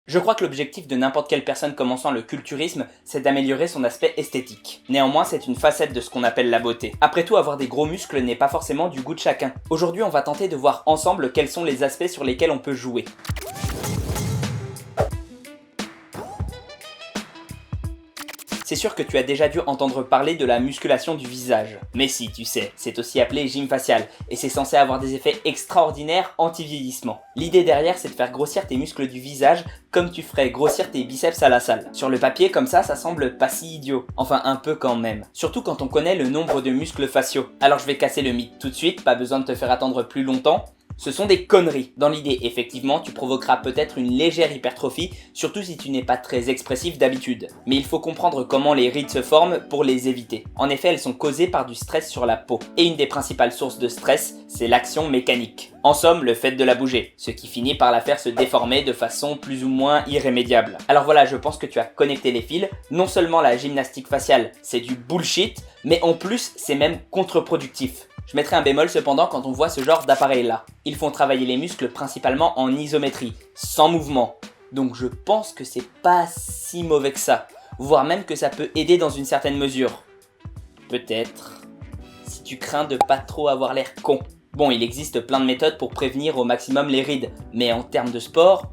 Je crois que l'objectif de n'importe quelle personne commençant le culturisme, c'est d'améliorer son aspect esthétique. Néanmoins, c'est une facette de ce qu'on appelle la beauté. Après tout, avoir des gros muscles n'est pas forcément du goût de chacun. Aujourd'hui, on va tenter de voir ensemble quels sont les aspects sur lesquels on peut jouer. C'est sûr que tu as déjà dû entendre parler de la musculation du visage. Mais si, tu sais, c'est aussi appelé gym facial, et c'est censé avoir des effets extraordinaires anti-vieillissement. L'idée derrière, c'est de faire grossir tes muscles du visage comme tu ferais grossir tes biceps à la salle. Sur le papier, comme ça semble pas si idiot. Enfin, un peu quand même. Surtout quand on connaît le nombre de muscles faciaux. Alors je vais casser le mythe tout de suite, pas besoin de te faire attendre plus longtemps. Ce sont des conneries. Dans l'idée, effectivement, tu provoqueras peut-être une légère hypertrophie, surtout si tu n'es pas très expressif d'habitude. Mais il faut comprendre comment les rides se forment pour les éviter. En effet, elles sont causées par du stress sur la peau. Et une des principales sources de stress, c'est l'action mécanique. En somme, le fait de la bouger, ce qui finit par la faire se déformer de façon plus ou moins irrémédiable. Alors voilà, je pense que tu as connecté les fils. Non seulement la gymnastique faciale, c'est du bullshit, mais en plus, c'est même contre-productif. Je mettrai un bémol cependant quand on voit ce genre d'appareil là. Ils font travailler les muscles principalement en isométrie, sans mouvement. Donc je pense que c'est pas si mauvais que ça. Voire même que ça peut aider dans une certaine mesure. Peut-être. Si tu crains de pas trop avoir l'air con. Bon, il existe plein de méthodes pour prévenir au maximum les rides. Mais en termes de sport,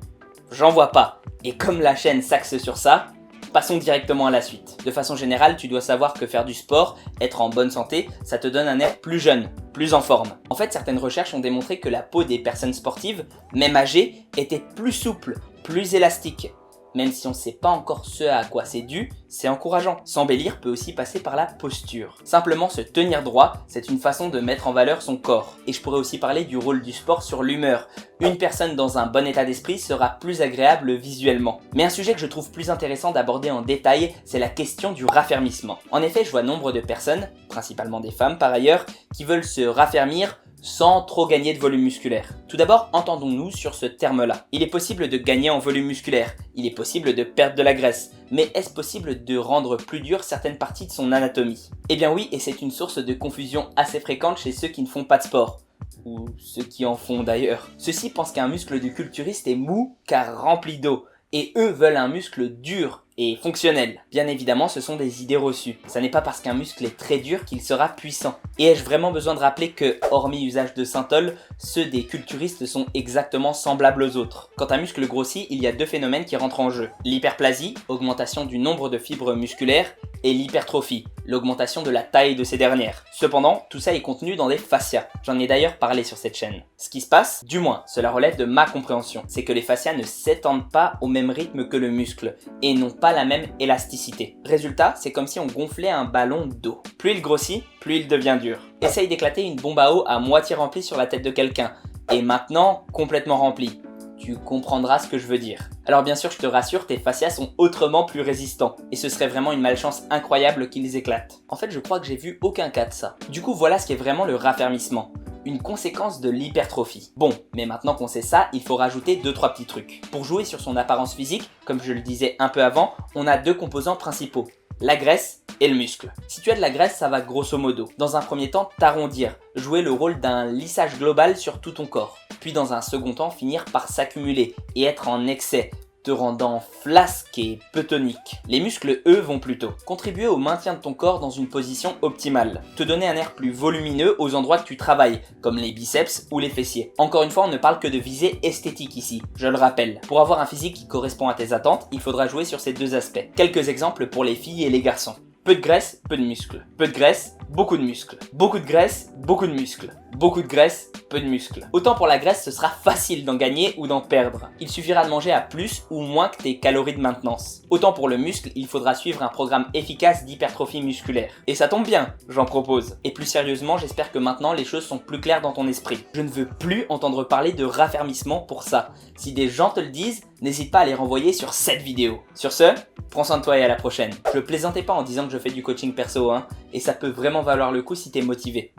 j'en vois pas. Et comme la chaîne s'axe sur ça, passons directement à la suite. De façon générale, tu dois savoir que faire du sport, être en bonne santé, ça te donne un air plus jeune, plus en forme. En fait, certaines recherches ont démontré que la peau des personnes sportives, même âgées, était plus souple, plus élastique. Même si on ne sait pas encore ce à quoi c'est dû, c'est encourageant. S'embellir peut aussi passer par la posture. Simplement se tenir droit, c'est une façon de mettre en valeur son corps. Et je pourrais aussi parler du rôle du sport sur l'humeur. Une personne dans un bon état d'esprit sera plus agréable visuellement. Mais un sujet que je trouve plus intéressant d'aborder en détail, c'est la question du raffermissement. En effet, je vois nombre de personnes, principalement des femmes par ailleurs, qui veulent se raffermir sans trop gagner de volume musculaire. Tout d'abord, entendons-nous sur ce terme-là. Il est possible de gagner en volume musculaire, il est possible de perdre de la graisse, mais est-ce possible de rendre plus dur certaines parties de son anatomie? Eh bien oui, et c'est une source de confusion assez fréquente chez ceux qui ne font pas de sport. Ou ceux qui en font d'ailleurs. Ceux-ci pensent qu'un muscle du culturiste est mou car rempli d'eau, et eux veulent un muscle dur et fonctionnel. Bien évidemment, ce sont des idées reçues. Ça n'est pas parce qu'un muscle est très dur qu'il sera puissant. Et ai-je vraiment besoin de rappeler que, hormis usage de synthol, ceux des culturistes sont exactement semblables aux autres. Quand un muscle grossit, il y a deux phénomènes qui rentrent en jeu. L'hyperplasie, augmentation du nombre de fibres musculaires, et l'hypertrophie, l'augmentation de la taille de ces dernières. Cependant, tout ça est contenu dans des fascias. J'en ai d'ailleurs parlé sur cette chaîne. Ce qui se passe, du moins, cela relève de ma compréhension, c'est que les fascias ne s'étendent pas au même rythme que le muscle, et n'ont pas la même élasticité. Résultat, c'est comme si on gonflait un ballon d'eau. Plus il grossit, plus il devient dur. Essaye d'éclater une bombe à eau à moitié remplie sur la tête de quelqu'un, et maintenant complètement remplie. Tu comprendras ce que je veux dire. Alors bien sûr, je te rassure, tes fascias sont autrement plus résistants, et ce serait vraiment une malchance incroyable qu'ils éclatent. En fait, je crois que j'ai vu aucun cas de ça. Du coup, voilà ce qu'est vraiment le raffermissement. Une conséquence de l'hypertrophie. Bon, mais maintenant qu'on sait ça, il faut rajouter 2-3 petits trucs. Pour jouer sur son apparence physique, comme je le disais un peu avant, on a deux composants principaux, la graisse et le muscle. Si tu as de la graisse, ça va grosso modo, dans un premier temps, t'arrondir, jouer le rôle d'un lissage global sur tout ton corps. Puis dans un second temps, finir par s'accumuler et être en excès, te rendant flasque et peu tonique. Les muscles, eux, vont plutôt contribuer au maintien de ton corps dans une position optimale, te donner un air plus volumineux aux endroits que tu travailles, comme les biceps ou les fessiers. Encore une fois, on ne parle que de visée esthétique ici, je le rappelle. Pour avoir un physique qui correspond à tes attentes, il faudra jouer sur ces deux aspects. Quelques exemples pour les filles et les garçons. Peu de graisse, peu de muscles. Peu de graisse, beaucoup de muscles. Beaucoup de graisse, beaucoup de muscles. Beaucoup de graisse, peu de muscles. Autant pour la graisse, ce sera facile d'en gagner ou d'en perdre. Il suffira de manger à plus ou moins que tes calories de maintenance. Autant pour le muscle, il faudra suivre un programme efficace d'hypertrophie musculaire. Et ça tombe bien, j'en propose. Et plus sérieusement, j'espère que maintenant les choses sont plus claires dans ton esprit. Je ne veux plus entendre parler de raffermissement pour ça. Si des gens te le disent, n'hésite pas à les renvoyer sur cette vidéo. Sur ce, prends soin de toi et à la prochaine. Je plaisantais pas en disant que je fais du coaching perso, et ça peut vraiment valoir le coup si t'es motivé.